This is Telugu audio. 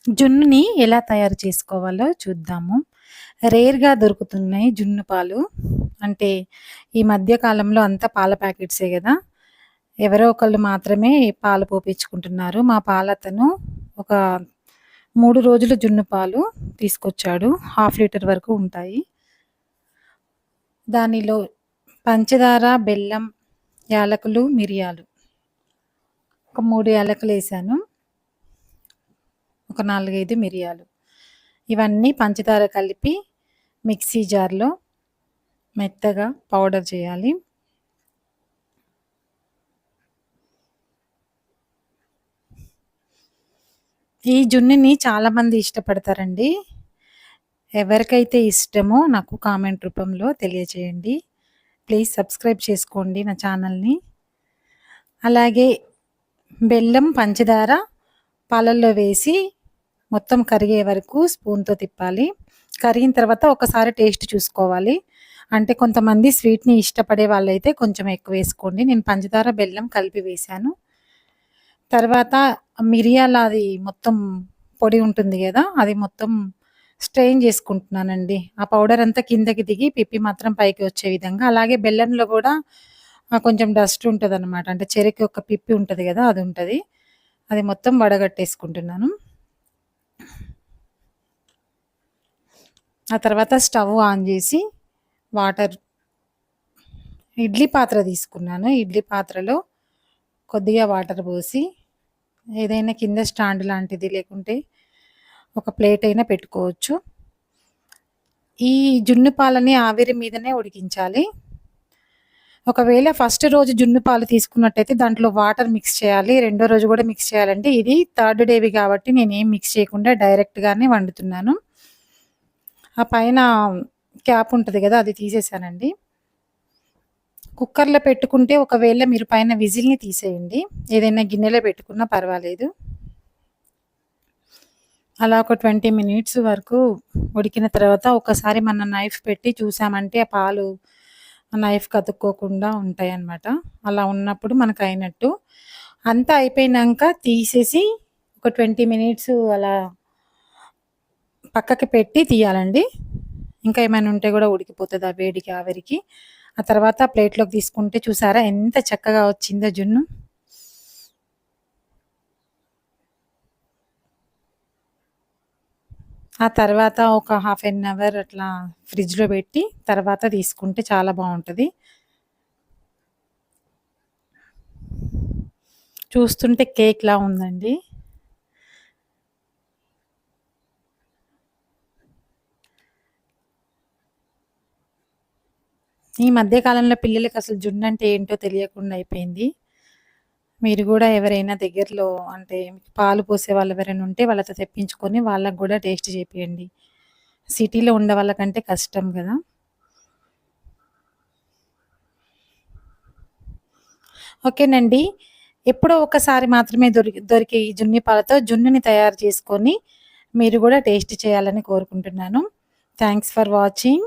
జున్నుని ఎలా తయారు చేసుకోవాలో చూద్దాము. రేర్‌గా దొరుకుతున్నాయి జున్ను పాలు. అంటే ఈ మధ్య కాలంలో అంతా పాల ప్యాకెట్సే గదా! ఎవరో ఒకళ్ళు మాత్రమే పాలు పోపిచ్చుకుంటున్నారు. మా పాలతను ఒక 3 రోజులు జున్ను పాలు తీసుకొచ్చాడు. హాఫ్ లీటర్ వరకు ఉంటాయి. దానిలో పంచదార, బెల్లం, యాలకులు, మిరియాలు ఒక 3 యాలకులేసాను. ఒక 4, 5 మిరియాలు. ఇవన్నీ పంచదార కలిపి మిక్సీ జార్‌లో మెత్తగా పౌడర్ చేయాలి. ఈ జున్నుని చాలామంది ఇష్టపడతారండి. ఎవరికైతే ఇష్టమో నాకు కామెంట్ రూపంలో తెలియచేయండి. ప్లీజ్ సబ్స్క్రైబ్ చేసుకోండి నా ఛానల్‌ని. అలాగే బెల్లం, పంచదార పాలల్లో వేసి మొత్తం కరిగే వరకు స్పూన్‌తో తిప్పాలి. కరిగిన తర్వాత ఒకసారి టేస్ట్ చూసుకోవాలి. అంటే కొంతమంది స్వీట్‌ని ఇష్టపడే వాళ్ళైతే కొంచెం ఎక్కువ వేసుకోండి. నేను పంచదార, బెల్లం కలిపి వేశాను. తర్వాత మిరియాలది మొత్తం పొడి ఉంటుంది గదా! అది మొత్తం స్ట్రెయిన్ చేసుకుంటున్నానండి. ఆ పౌడర్ అంతా కిందకి దిగి పిప్పి మాత్రం పైకి వచ్చే విధంగా. అలాగే బెల్లంలో గూడా కొంచెం డస్ట్ ఉంటదనమాట. అంటే చెరకు యొక్క పిప్పి ఉంటది గదా! అది ఉంటది. అది మొత్తం వడగట్టేసుకుంటున్నాను. ఆ తర్వాత stove on JC water idli పాత్ర తీసుకున్నాను. ఇడ్లీ పాత్రలో కొద్దిగా వాటర్ పోసి ఏదైనా కింద స్టాండ్ లాంటిది లేకుంటే ఒక ప్లేట్ అయినా పెట్టుకోవచ్చు. ఈ జున్ను పాలని ఆవిరి మీదనే ఉడికించాలి. ఒకవేళ ఫస్ట్ రోజు జున్ను పాలు తీసుకున్నట్టయితే దాంట్లో వాటర్ మిక్స్ చేయాలి. రెండో రోజు గూడా మిక్స్ చేయాలండి. ఇది థర్డ్ డేవి కాబట్టి నేనేం మిక్స్ చేయకుండా డైరెక్ట్‌గానే వండుతున్నాను. ఆ పైన క్యాప్ ఉంటది గదా! అది తీసేసానండి. కుక్కర్‌లో పెట్టుకుంటే ఒకవేళ మీరు పైన విజిల్‌ని తీసేయండి. ఏదైనా గిన్నెలో పెట్టుకున్నా పర్వాలేదు. అలా ఒక 20 మినిట్స్ వరకు ఉడికిన తర్వాత ఒకసారి మన నైఫ్ పెట్టి చూసామంటే ఆ పాలు నైఫ్‌కి అతుక్కోకుండా ఉంటాయన్నమాట. అలా ఉన్నప్పుడు మనకయినట్టు. అంతా అయిపోయినంక తీసేసి ఒక 20 మినిట్స్ అలా పక్కకి పెట్టి తీయాలండి. ఇంకా ఏమైనా ఉంటే గూడా ఉడికిపోతది ఆ వేడికి, ఆవిరికి. ఆ తర్వాత ప్లేట్‌లోకి తీసుకుంటే చూసారా ఎంత చక్కగా వచ్చిందో జున్ను. ఆ తర్వాత ఒక హాఫ్ ఎన్ అవర్ అట్లా ఫ్రిడ్జ్‌లో పెట్టి తర్వాత తీసుకుంటే చాలా బావుంటది. చూస్తుంటే కేక్‌లా ఉందండి. ఈ మధ్య కాలంలో పిల్లలకసలు జున్నంటే ఏంటో తెలియకుండా అయిపోయింది. మీరు గూడా ఎవరైనా దగ్గరలో అంటే పాలు పోసేవాళ్ళు ఎవరైనా ఉంటే వాళ్ళతో తెప్పించుకొని వాళ్ళకి గూడా టేస్ట్ చేపియండి. సిటీలో ఉండే వాళ్ళకంటే కష్టం గదా! ఓకేనండి. ఎప్పుడో ఒకసారి మాత్రమే దొరికే ఈ జున్ను పాలతో జున్నుని తయారు చేసుకొని మీరు గూడా టేస్ట్ చేయాలని కోరుకుంటున్నాను. Thanks for watching.